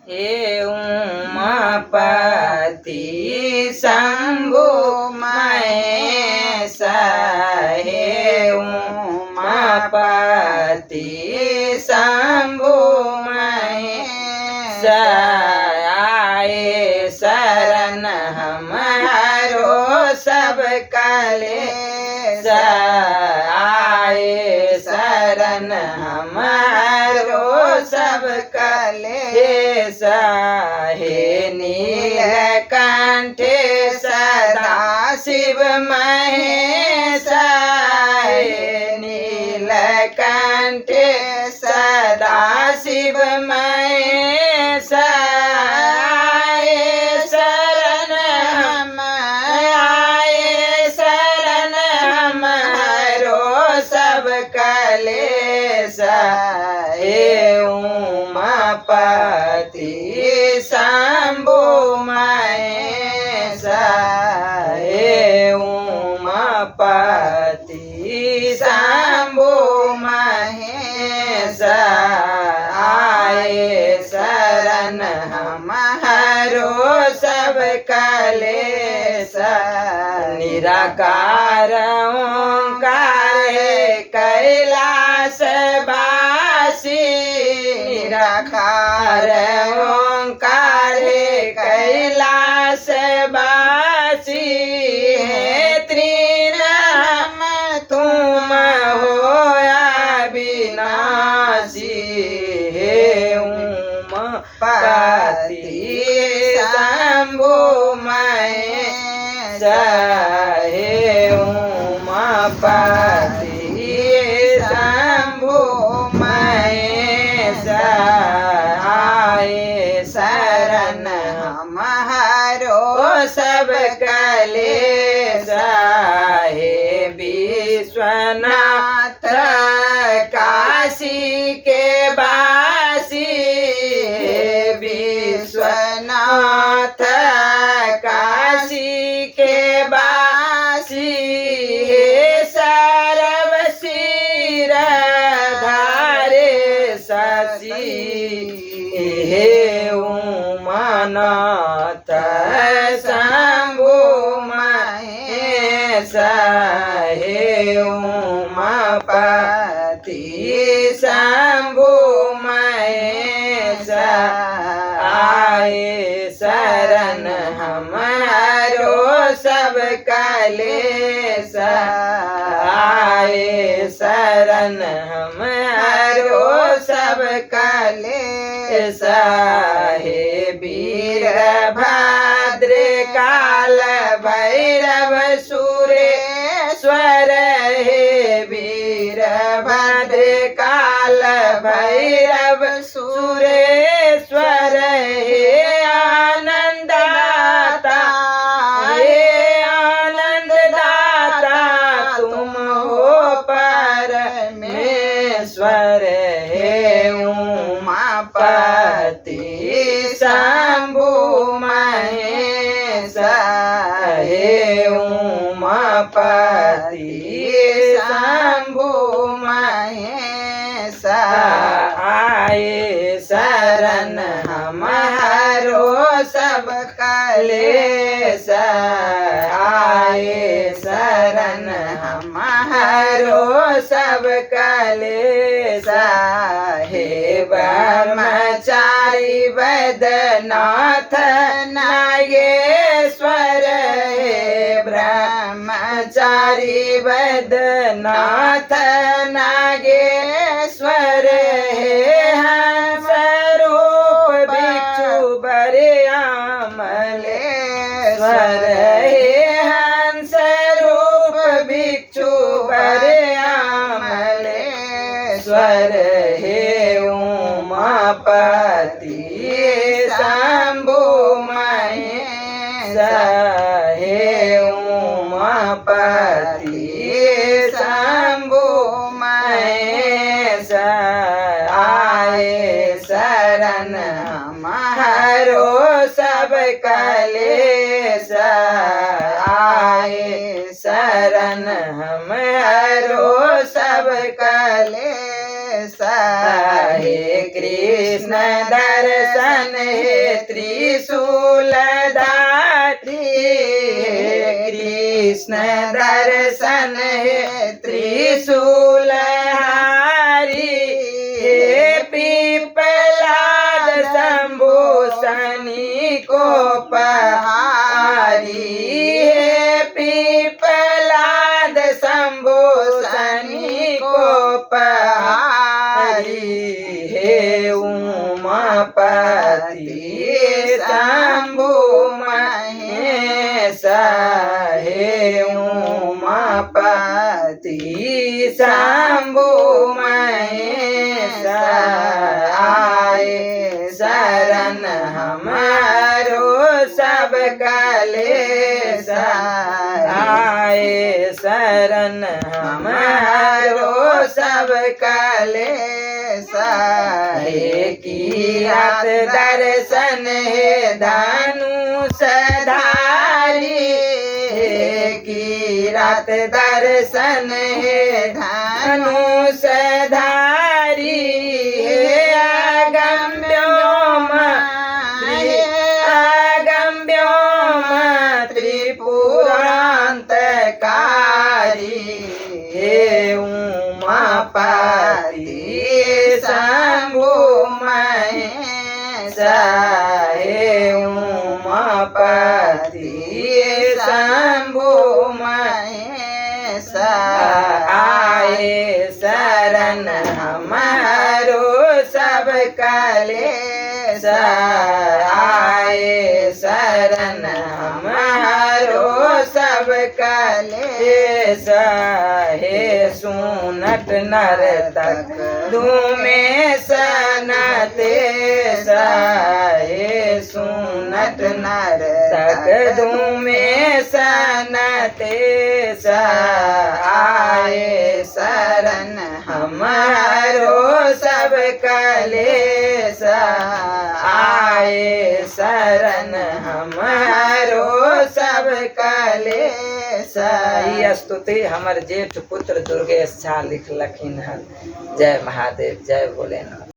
हे उमापति शंभु महेश, हे उमापति शंभु महेश, आए शरण हमारो सब कलेश, आए शरण हमारो सब कलेश, हे नीलकंठ सदा शिव महेश, हे नीलकंठ सदा शिव महेश, आए शरण हमारो सब कलेश, हे उमापति शंभु महेश, हे उमापति शंभु महेश, आए शरण हमारो सब कलेश, निराकार ओंकार कैलाश वासी, निराकार ओंकार कैलाश वासी, हे त्रिनाम तुम होया विनाशी, हे उमापति शंभु महेश, हे उमापति शंभु महेश, आए शरण हमारो सब कलेश, हे विश्वनाथ काशी के वासी, हे विश्वनाथ काशी के वासी, हे सर्वशीर धारे शशि, हे उमानाथ शंभु महेश, हे उमापति शंभु महेश, आए शरण हमारो सब कलेश, आए शरण हमारो सब कलेश, हे वीरभद्र काल भैरव सुरेश्वर, हे वीरभद्र काल भैरव सुरेश्वर, हे आनंददाता, हे आनंददाता तुम हो परमेश्वर, हे उमापति शंभु महेश, हे उमापति शंभु महेश, आए शरण हमारो सब कलेश, आए शरण हमारो सब कलेश, हे ब्रह्मचारी वैद्यनाथ नागेश्वर, हे ब्रह्मचारी वैद्यनाथ नागेश्वर, हे हंस रूप भिक्षु बरयामलेश्वर, हे हंस रूप भिक्षु बरयामलेश्वर, हे उमापति शंभु महेश, हे उमापति शंभु महेश, आए शरण हमारो सब कलेश, आए शरण हमारो सब कलेश, हे कृष्ण दर्शन हे त्रिशूलधारी, कृष्ण दर्शन हे त्रिशूलहारी, हे पिपलाद शंभु शनि को पहारी, हे पिपलाद शंभु शनि को पहारी, हे उमापति शंभु महेश, हे उमापति शंभु महेश, आए शरण हमारो सब कलेश, आए शरण हमारो सब कलेश, हे कीरत दर्शन हे धनुषधारी, हे कीरत दर्शन हे धनुषधारी, हे अगम व्योम त्रिपुरांतकारी, हे उमापति शंभु महेश, हे उमापति शंभु महेश, आए शरण हमारो सब कलेश, आए शरण हमारो सब कलेश, हे सुनत नर्तक धूमे सनतेश, हे सुनत नर्तक धूमे सनतेश, आए शरण हमारो सब कलेश, आए शरण हमारो सब कलेश। ई स्तुति हमर जेठ पुत्र दुर्गेश झा लिखलखिन हन। जय महादेव, जय भोलेनाथ।